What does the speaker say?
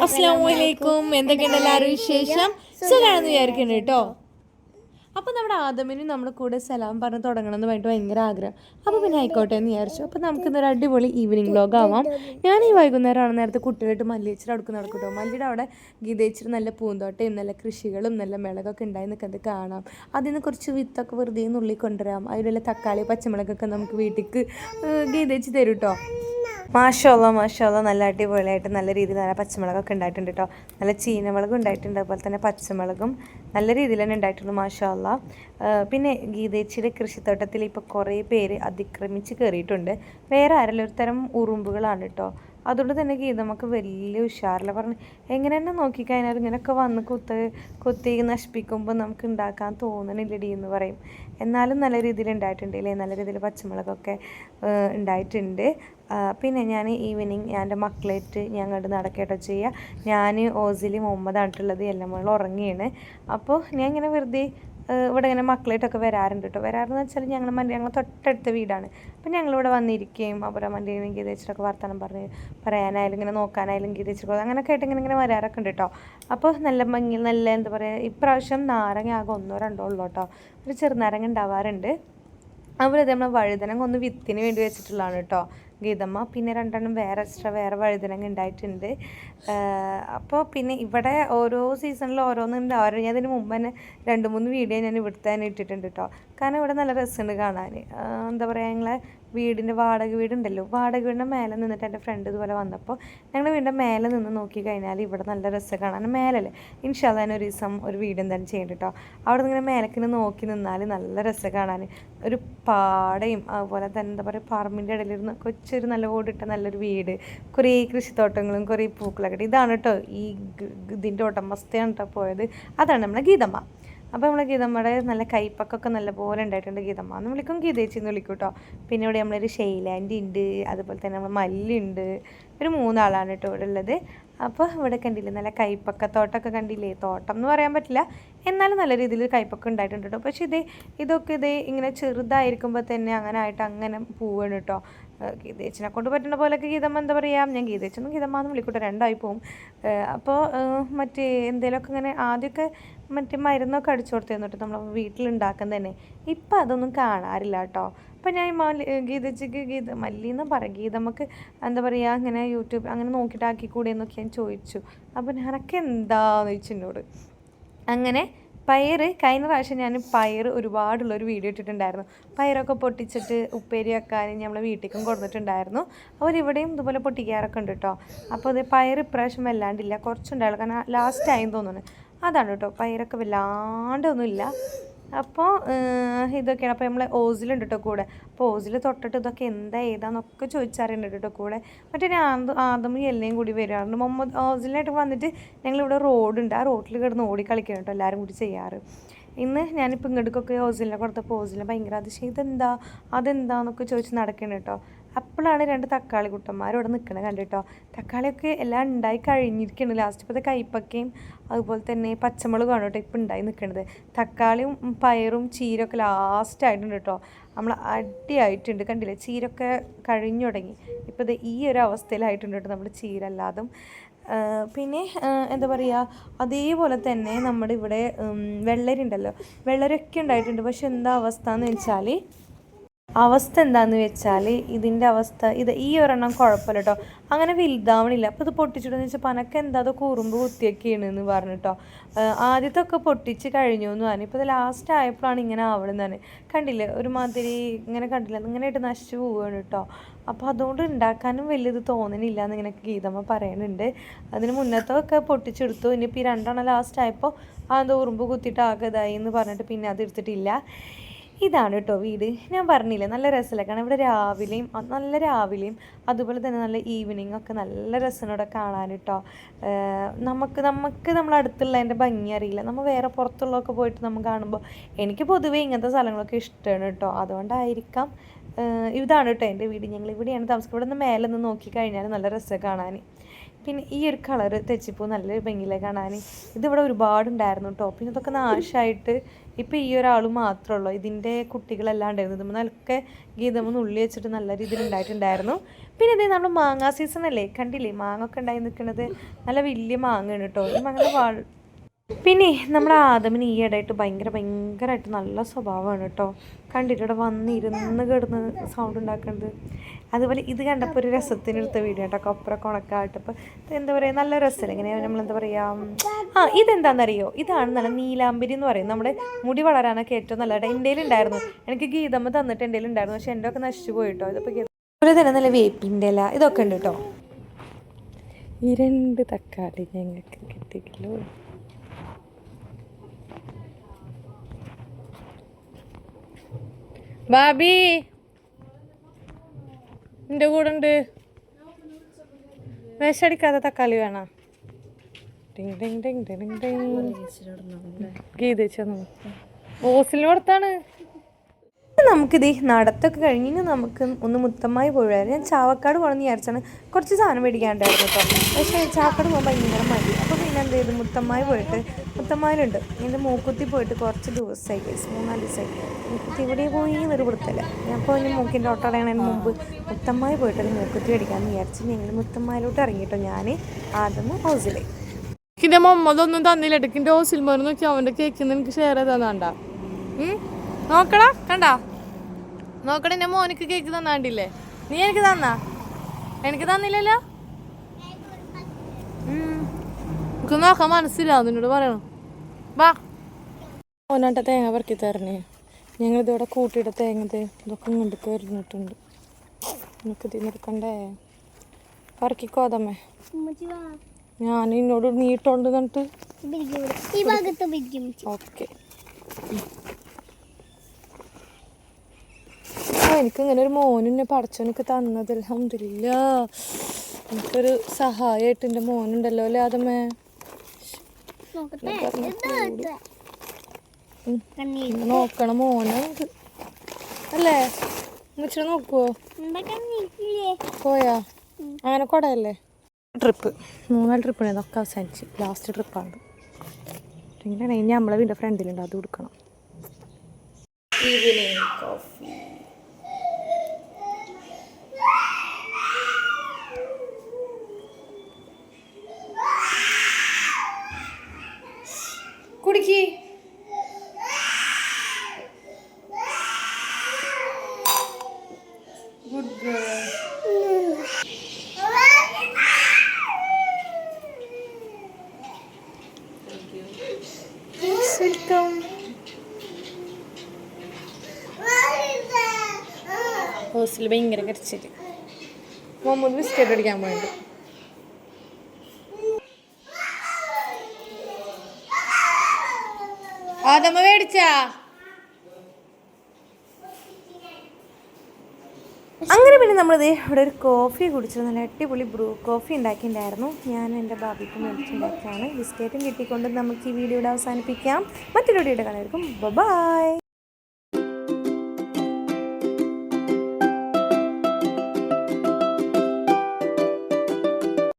അസ്സലാമലൈക്കും. എന്തൊക്കെയുണ്ട് എല്ലാവരും വിശേഷം? സുഖമാണെന്ന് വിചാരിക്കുന്നു കേട്ടോ. അപ്പോൾ നമ്മുടെ ആദമിനും നമ്മുടെ കൂടെ സലാം പറഞ്ഞ് തുടങ്ങണമെന്ന് പറഞ്ഞിട്ട് ഭയങ്കര ആഗ്രഹം. അപ്പോൾ പിന്നെ ആയിക്കോട്ടെ എന്ന് വിചാരിച്ചു. അപ്പോൾ നമുക്കിന്നൊരു അടിപൊളി ഈവനിങ് വ്ലോഗ് ആവാം. ഞാൻ ഈ വൈകുന്നേരമാണ് നേരത്തെ കുട്ടികളായിട്ട് മല്ലിയേച്ചിട്ട് അടുക്ക് നടക്കും കേട്ടോ. മല്ലിയുടെ അവിടെ ഗീതേച്ചിട്ട് നല്ല പൂന്തോട്ടയും നല്ല കൃഷികളും നല്ല മിളകൊക്കെ ഉണ്ടായി നിൽക്കുന്നത് കാണാം. അതിൽ നിന്ന് കുറച്ച് വിത്തൊക്കെ വെറുതെ നുള്ളി കൊണ്ടുവരാം. അതിലുള്ള തക്കാളി പച്ചമുളകൊക്കെ നമുക്ക് വീട്ടിലേക്ക് ഗീതേച്ചി തരും കേട്ടോ. മാഷാ നല്ല അടിപൊളിയായിട്ട് നല്ല രീതിയിൽ നല്ല പച്ചമുളകൊക്കെ ഉണ്ടായിട്ടുണ്ട് കേട്ടോ. നല്ല ചീനമുളകും ഉണ്ടായിട്ടുണ്ട്, അതുപോലെ തന്നെ പച്ചമുളകും നല്ല രീതിയിൽ തന്നെ ഉണ്ടായിട്ടുണ്ട് മാഷാ. പിന്നെ ഗീതേച്ചിയുടെ കൃഷിത്തോട്ടത്തിൽ ഇപ്പോൾ കുറേ പേര് അതിക്രമിച്ച് കയറിയിട്ടുണ്ട്. വേറെ ആരെല്ലാം ഒരു തരം ഉറുമ്പുകളാണ് കേട്ടോ. അതുകൊണ്ട് തന്നെ ഗീതമ്മക്ക് വലിയ ഉഷാറില്ല. പറഞ്ഞ് എങ്ങനെ തന്നെ നോക്കിക്കഴിഞ്ഞാൽ ഇങ്ങനെയൊക്കെ വന്ന് കുത്തി നശിപ്പിക്കുമ്പോൾ നമുക്ക് ഉണ്ടാക്കാൻ തോന്നണില്ലടി എന്ന് പറയും. എന്നാലും നല്ല രീതിയിൽ ഉണ്ടായിട്ടുണ്ട് അല്ലേ, നല്ല രീതിയിൽ പച്ചമുളകൊക്കെ ഉണ്ടായിട്ടുണ്ട്. പിന്നെ ഞാൻ ഈവനിങ് എൻ്റെ മക്കളായിട്ട് ഞങ്ങളുടെ നടക്കേട്ടോ ചെയ്യുക. ഞാൻ ഓസിലി മുഹമ്മദായിട്ടുള്ളത് എല്ലാം നമ്മൾ ഉറങ്ങിയാണ്. അപ്പോൾ ഞാൻ ഇങ്ങനെ വെറുതെ ഇവിടെ ഇങ്ങനെ മക്കളായിട്ടൊക്കെ വരാറുണ്ട് കേട്ടോ. വരാറെന്ന് വെച്ചാൽ ഞങ്ങൾ തൊട്ടടുത്ത വീടാണ്. അപ്പം ഞങ്ങളിവിടെ വന്നിരിക്കുകയും അപ്പോൾ മന്തിയും ഗീതേച്ചിട്ടൊക്കെ വർത്തമാനം പറയാനായാലും ഇങ്ങനെ നോക്കാനായാലും ഗീതേച്ചിട്ട് അങ്ങനെയൊക്കെ ആയിട്ട് ഇങ്ങനെ വരാറൊക്കെ ഉണ്ട് കേട്ടോ. അപ്പോൾ നല്ല ഭംഗി നല്ല എന്താ പറയുക, ഇപ്രാവശ്യം നാരങ്ങ ആകെ 1-2 ഉള്ളൂ കേട്ടോ. ഒരു ചെറുനാരങ്ങ ഉണ്ടാവാറുണ്ട്. അതുപോലെ നമ്മൾ വഴുതനങ്ങ ഒന്ന് വിത്തിന് വേണ്ടി വെച്ചിട്ടുള്ളതാണ് കേട്ടോ ഗീതമ്മ. പിന്നെ 2 വേറെ വഴുതനങ്ങ ഉണ്ടായിട്ടുണ്ട്. അപ്പോൾ പിന്നെ ഇവിടെ ഓരോ സീസണിൽ ഓരോന്നുണ്ട്. ഞാൻ അതിന് മുമ്പ് തന്നെ 2-3 വീഡിയോ ഞാൻ ഇവിടുത്തെ തന്നെ ഇട്ടിട്ടുണ്ട് കേട്ടോ. കാരണം ഇവിടെ നല്ല രസമുണ്ട് കാണാൻ. എന്താ പറയുക, ഞങ്ങളെ വീടിൻ്റെ വാടക വീടുണ്ടല്ലോ, വാടക വീടിൻ്റെ മേലെ നിന്നിട്ട് എൻ്റെ ഫ്രണ്ട് ഇതുപോലെ വന്നപ്പോൾ ഞങ്ങളുടെ വീടിൻ്റെ മേലെ നിന്ന് നോക്കി കഴിഞ്ഞാൽ ഇവിടെ നല്ല രസം കാണാൻ. മേലല്ലേ ഇൻഷാ അല്ലാഹ് ഒരു ദിവസം ഒരു വീഡിയോ എന്തായാലും ചെയ്യേണ്ടി കേട്ടോ. അവിടെ നിന്ന് ഇങ്ങനെ മേലക്കിന് നോക്കി നിന്നാൽ നല്ല രസം കാണാൻ. ഒരു പാടയും അതുപോലെ തന്നെ എന്താ പറയുക, പറമ്പിൻ്റെ ഇടയിലിരുന്ന് കൊച്ചൊരു നല്ല ഓടിട്ട നല്ലൊരു വീട്, കുറേ കൃഷിത്തോട്ടങ്ങളും കുറേ പൂക്കളൊക്കെ. ഇതാണ് കേട്ടോ ഈ ഇതിൻ്റെ ഉടമസ്ഥയാണ് കേട്ടോ പോയത്. അതാണ് നമ്മളെ ഗീതമ്മ. അപ്പോൾ നമ്മളെ ഗീതമ്മയുടെ നല്ല കൈപ്പക്കൊക്കെ നല്ലപോലെ ഉണ്ടായിട്ടുണ്ട്. ഗീതമ്മ എന്ന് വിളിക്കും, ഗീതേച്ചി എന്ന് വിളിക്കും കേട്ടോ. പിന്നെ ഇവിടെ നമ്മളൊരു ഷെയ്ലാൻഡി ഉണ്ട്, അതുപോലെ തന്നെ നമ്മൾ മല്ലിയുണ്ട്. ഒരു 3 ആളാണ് കേട്ടോ ഇവിടെ ഉള്ളത്. അപ്പോൾ ഇവിടെ കണ്ടില്ലേ നല്ല കൈപ്പക്കത്തോട്ടമൊക്കെ കണ്ടില്ലേ. തോട്ടം എന്ന് പറയാൻ പറ്റില്ല, എന്നാലും നല്ല രീതിയിൽ കൈപ്പൊക്കെ ഉണ്ടായിട്ടുണ്ട് കേട്ടോ. പക്ഷേ ഇതൊക്കെ ഇങ്ങനെ ചെറുതായിരിക്കുമ്പോൾ തന്നെ അങ്ങനെ പോവാണ് കേട്ടോ. ഗീതേച്ചിനെ കൊണ്ട് പറ്റുന്ന പോലെയൊക്കെ ഗീതമ്മ എന്താ പറയുക, ഞാൻ ഗീതേച്ചൊന്നും ഗീതമ്മ എന്ന് വിളിക്കൂട്ടോ, 2 ആയി പോവും. അപ്പോൾ മറ്റേ എന്തെങ്കിലുമൊക്കെ ഇങ്ങനെ ആദ്യമൊക്കെ മറ്റേ മരുന്നൊക്കെ അടിച്ചു കൊടുത്തിരുന്നു കേട്ടോ നമ്മൾ വീട്ടിലുണ്ടാക്കുന്നത് തന്നെ. ഇപ്പം അതൊന്നും കാണാറില്ല കേട്ടോ. അപ്പം ഞാൻ ഗീതച്ചിക്ക് മല്ലിന്ന് പറയും, ഗീതമ്മക്ക് എന്താ പറയുക ഇങ്ങനെ യൂട്യൂബ് അങ്ങനെ നോക്കിയിട്ടാക്കി കൂടെ എന്നൊക്കെ ഞാൻ ചോദിച്ചു. അപ്പോൾ ഞാനൊക്കെ എന്താന്ന് ചോദിച്ചു എന്നോട്. അങ്ങനെ കഴിഞ്ഞ പ്രാവശ്യം ഞാൻ പയർ ഒരുപാടുള്ളൊരു വീഡിയോ ഇട്ടിട്ടുണ്ടായിരുന്നു. പയറൊക്കെ പൊട്ടിച്ചിട്ട് ഉപ്പേരി വെക്കാൻ നമ്മളെ വീട്ടിലേക്കും കൊടുത്തിട്ടുണ്ടായിരുന്നു. അവരിവിടെയും ഇതുപോലെ പൊട്ടിക്കാറൊക്കെ ഉണ്ട് കേട്ടോ. അപ്പോൾ അത് പയർ ഇപ്രാവശ്യം വല്ലാണ്ടില്ല, കുറച്ചുണ്ടായുള്ളൂ. കാരണം ലാസ്റ്റ് ആയെന്ന് തോന്നുന്നു. അതാണ് കേട്ടോ, പയറൊക്കെ വല്ലാണ്ടൊന്നുമില്ല. അപ്പോൾ ഇതൊക്കെയാണ്. അപ്പോൾ നമ്മളെ ഓസിലുണ്ട് കേട്ടോ കൂടെ. അപ്പോൾ ഓസിൽ തൊട്ടിട്ട് ഇതൊക്കെ ഏതാന്നൊക്കെ ചോദിച്ചറിയുന്നുണ്ട് കേട്ടോ കൂടെ. മറ്റേ ആദമും എല്ലാം കൂടി വരുവാറുണ്ട്. മുഹമ്മദ് ഓസിലായിട്ട് വന്നിട്ട് ഞങ്ങളിവിടെ റോഡുണ്ട്, ആ റോഡിൽ കിടന്ന് ഓടി കളിക്കണം കേട്ടോ എല്ലാവരും കൂടി ചെയ്യാറ്. ഇന്ന് ഞാനിപ്പോൾ ഇങ്ങോട്ടേക്കൊക്കെ ഓസിലിനെ കൊടുത്തപ്പോൾ ഓസിലിനെ ഭയങ്കര അതിശയം, അതെന്താന്നൊക്കെ ചോദിച്ച് നടക്കണം കേട്ടോ. അപ്പോഴാണ് 2 തക്കാളി കുട്ടന്മാർ ഇവിടെ നിൽക്കണത് കണ്ടിട്ടോ. തക്കാളിയൊക്കെ എല്ലാം ഉണ്ടായി കഴിഞ്ഞിരിക്കണം. ലാസ്റ്റ് ഇപ്പോഴത്തെ കൈപ്പക്കയും അതുപോലെ തന്നെ പച്ചമുളകാണ് കേട്ടോ ഇപ്പം ഉണ്ടായി നിൽക്കുന്നത്. തക്കാളിയും പയറും ചീരൊക്കെ ലാസ്റ്റായിട്ടുണ്ട് കേട്ടോ. നമ്മൾ അടിയായിട്ടുണ്ട് കണ്ടില്ലേ, ചീരൊക്കെ കഴിഞ്ഞു തുടങ്ങി. ഇപ്പോൾ ഇത് ഈ ഒരു അവസ്ഥയിലായിട്ടുണ്ട് കേട്ടോ നമ്മുടെ ചീര അല്ലാതും. പിന്നെ എന്താ പറയുക, അതേപോലെ തന്നെ നമ്മുടെ ഇവിടെ വെള്ളരി ഉണ്ടല്ലോ, വെള്ളരിയൊക്കെ ഉണ്ടായിട്ടുണ്ട്. പക്ഷെ എന്താ അവസ്ഥ എന്താണെന്ന് വെച്ചാൽ ഇതിൻ്റെ അവസ്ഥ ഈ ഒരെണ്ണം കുഴപ്പമില്ല കേട്ടോ, അങ്ങനെ വലുതാവണില്ല. അപ്പോൾ ഇത് പൊട്ടിച്ചിട്ടെന്ന് വെച്ചാൽ പനക്ക് അത് കുറുമ്പ് കുത്തിയൊക്കെയാണെന്ന് പറഞ്ഞിട്ടോ. ആദ്യത്തൊക്കെ പൊട്ടിച്ച് കഴിഞ്ഞു എന്ന് പറഞ്ഞു. ഇപ്പോൾ ഇത് ലാസ്റ്റ് ആയപ്പോഴാണ് ഇങ്ങനെ ആവണമെന്നാണ്. കണ്ടില്ലേ ഒരുമാതിരി ഇങ്ങനെ കണ്ടില്ല ഇങ്ങനെയായിട്ട് നശിച്ചു പോവുകയാണ് കേട്ടോ. അപ്പോൾ അതുകൊണ്ട് ഉണ്ടാക്കാനും വലിയത് തോന്നണില്ല എന്നിങ്ങനെ ഗീതമ്മ പറയുന്നുണ്ട്. അതിന് മുന്നത്തൊക്കെ പൊട്ടിച്ചെടുത്തു. ഇനിയിപ്പോൾ ഈ 2 ലാസ്റ്റ് ആയപ്പോൾ അത് ഉറുമ്പ് കുത്തിയിട്ട് ആകെ ഇതായി എന്ന് പറഞ്ഞിട്ട് പിന്നെ അത് എടുത്തിട്ടില്ല. ഇതാണ് കേട്ടോ വീട്. ഞാൻ പറഞ്ഞില്ലേ നല്ല രസമല്ലേ കാരണം ഇവിടെ രാവിലെയും അതുപോലെ തന്നെ നല്ല ഈവനിങ് ഒക്കെ നല്ല രസനോടെ കാണാൻ കേട്ടോ. നമുക്ക് നമ്മളടുത്തുള്ള അതിൻ്റെ ഭംഗി അറിയില്ല. നമ്മൾ വേറെ പുറത്തുള്ളതൊക്കെ പോയിട്ട് നമ്മൾ കാണുമ്പോൾ എനിക്ക് പൊതുവേ ഇങ്ങനത്തെ സ്ഥലങ്ങളൊക്കെ ഇഷ്ടമാണ് കേട്ടോ. അതുകൊണ്ടായിരിക്കാം. ഇതാണ് കേട്ടോ എൻ്റെ വീട്. ഞങ്ങൾ ഇവിടെയാണ് താമസിക്കുന്നത്. ഇവിടെ നിന്ന് മേലെ നിന്ന് നോക്കിക്കഴിഞ്ഞാൽ നല്ല രസം കാണാൻ. പിന്നെ ഈ ഒരു കളറ് തെച്ചിപ്പൂ നല്ല ഭംഗിയിലെ കാണാൻ. ഇതിവിടെ ഒരുപാടുണ്ടായിരുന്നു കേട്ടോ. പിന്നെ ഇതൊക്കെ നാശമായിട്ട് ഇപ്പോൾ ഈ ഒരാൾ മാത്രമേ ഉള്ളൂ. ഇതിൻ്റെ കുട്ടികളെല്ലാം ഉണ്ടായിരുന്നു. ഇതുമ്പോൾ നല്ലൊക്കെ ഗീതമ്മ ഉള്ളി വെച്ചിട്ട് നല്ല രീതിയിൽ ഉണ്ടായിട്ടുണ്ടായിരുന്നു. പിന്നെ ഇതേ നമ്മൾ മാങ്ങാ സീസൺ അല്ലേ, കണ്ടില്ലേ മാങ്ങ ഒക്കെ ഉണ്ടായി നിൽക്കുന്നത്. നല്ല വലിയ മാങ്ങയാണ് കേട്ടോ. ഈ മാങ്ങ പിന്നെ നമ്മുടെ ആദമിന് ഈ ഇടയായിട്ട് ഭയങ്കരമായിട്ട് നല്ല സ്വഭാവമാണ് കേട്ടോ. കണ്ടിട്ട് ഇവിടെ വന്നിരുന്ന് കിടന്ന് സൗണ്ട് ഉണ്ടാക്കുന്നത്. അതുപോലെ ഇത് കണ്ടപ്പോൾ ഒരു രസത്തിനെടുത്ത വീഡിയോ കേട്ടോ. കൊപ്രൊക്കെ ഉണക്കായിട്ടപ്പോൾ എന്താ പറയുക, നല്ല രസമല്ലേ ഇങ്ങനെ നമ്മളെന്താ പറയുക. ഇതെന്താണെന്നറിയോ, ഇതാണ് നല്ല നീലാംബരി എന്ന് പറയും. നമ്മുടെ മുടി വളരാനൊക്കെ ഏറ്റവും നല്ലതായിട്ട് എൻ്റെ ഉണ്ടായിരുന്നു. എനിക്ക് ഗീതമ്മ തന്നിട്ട് എൻ്റെ ഉണ്ടായിരുന്നു, പക്ഷെ എൻ്റെ ഒക്കെ നശിച്ചു പോയിട്ടോ. ഇതിപ്പോൾ അതുപോലെ തന്നെ നല്ല വേപ്പിൻ്റെ ഇല ഇതൊക്കെ ഉണ്ട് കേട്ടോ. ഈ 2 തക്കാളി ഞങ്ങൾക്ക് കിട്ടിയല്ലോ. ബാബി എൻ്റെ കൂടെ ഉണ്ട്. വിഷടിക്കാതെ തക്കാളി വേണം. ഗീതേച്ചൊന്നും ഓസിൽ പുറത്താണ്. നമുക്കിത് നടത്തൊക്കെ കഴിഞ്ഞ് നമുക്ക് ഒന്ന് മുത്തമ്മായി പോയായിരുന്നു. ഞാൻ ചാവക്കാട് പോകണമെന്ന് വിചാരിച്ചാണ്. കുറച്ച് സാധനം മേടിക്കാണ്ടായിരുന്നു കേട്ടോ. പക്ഷേ ചാവക്കാട് പോകുമ്പോൾ ഭയങ്കര മതി. അപ്പോൾ പിന്നെ എന്ത് ചെയ്തു, മുത്തമ്മായി പോയിട്ട് മുത്തമ്മായിലുണ്ട്. എൻ്റെ മൂക്കുത്തി പോയിട്ട് കുറച്ച് ദിവസമായി, 3-4 ദിവസമായി. മൂക്കുത്തി ഇവിടെ പോയി എന്നൊരു കൊടുത്തല്ല. അപ്പോൾ ഇനി മൂക്കിൻ്റെ ഓട്ടം അടയണതിന് മുമ്പ് മുത്തമ്മായി പോയിട്ടൊരു മൂക്കുത്തി മേടിക്കാമെന്ന് വിചാരിച്ച് ഞങ്ങൾ മുത്തമ്മായിലോട്ട് ഇറങ്ങിയിട്ടോ. ഞാൻ ആദ്യം ഹൗസിലേക്ക്. എൻ്റെ മമ്മതൊന്നും തന്നില്ല. ഇടയ്ക്കിൻ്റെ ഹൗസിൽ മരുന്ന് നോക്കി അവൻ്റെ കേക്കിന്ന് എനിക്ക് ഷെയർ ചെയ്താണ്ടാ. നോക്കടാ, കണ്ടാ നോക്കടാ, എൻ്റെ മോനിക്ക് കേക്ക് തന്നാണ്ടില്ലേ. നീ എനിക്ക് തന്നാ? എനിക്ക് തന്നില്ലല്ലോ. എനിക്ക് നോക്കാൻ മനസ്സിലാവും, നിന്നോട് പറയണം. വാ ഓനാട്ട തേങ്ങ പറക്കി തരണേ. ഞങ്ങളിതോടെ കൂട്ടിയിട്ട തേങ്ങ ഇതൊക്കെ ഇങ്ങോട്ട് കയറിഞ്ഞിട്ടുണ്ട്. എനിക്ക് തിന്നെടുക്കണ്ടേ? പറക്കിക്കോതമ്മേ. ഞാൻ എന്നോട് നീട്ടോണ്ട് എന്നിട്ട് ഓക്കെ. എനിക്കിങ്ങനെ ഒരു മോനെന്നെ പടച്ചോനൊക്കെ തന്നത് അൽഹംദുലില്ലാ. എനിക്കൊരു സഹായമായിട്ട് എൻ്റെ മോനുണ്ടല്ലോ അല്ലേ അതമ്മേ. നോക്കണം മോനുണ്ട് അല്ലേ. ഇച്ചിരി നോക്കുവോ? പോയാ അങ്ങനെ കൊടയല്ലേ. ട്രിപ്പ് 3 ട്രിപ്പാണ്. ഇതൊക്കെ അവസാനിച്ച് ലാസ്റ്റ് ട്രിപ്പാണ്. ഇങ്ങനെ ഇനി നമ്മളെ വീടിൻ്റെ ഫ്രണ്ടിലുണ്ട്, അത് കൊടുക്കണം. Evening coffee. കുടിക്ക്. Good girl. വെൽക്കം. ഹോസ്റ്റലിൽ ഭയങ്കര കരച്ചിട്ട് മമ്മൂന്ന് ബിസ്ക്കറ്റ് അടിക്കാൻ പോയിട്ട്. അതമ്മ മേടിച്ചാ. അങ്ങനെ പിന്നെ നമ്മളിത് ഇവിടെ ഒരു കോഫി കുടിച്ചത്, നല്ല അടിപൊളി ബ്രൂ കോഫി ഉണ്ടാക്കിയിട്ടുണ്ടായിരുന്നു. ഞാൻ എൻ്റെ ബാബിക്ക് മേടിച്ചുണ്ടാക്കിയാണ്. ബിസ്ക്കറ്റും കിട്ടിക്കൊണ്ട് നമുക്ക് ഈ വീഡിയോയുടെ അവസാനിപ്പിക്കാം. മറ്റൊരു വീഡിയോയുടെ കാണായിരിക്കും. ബൈ.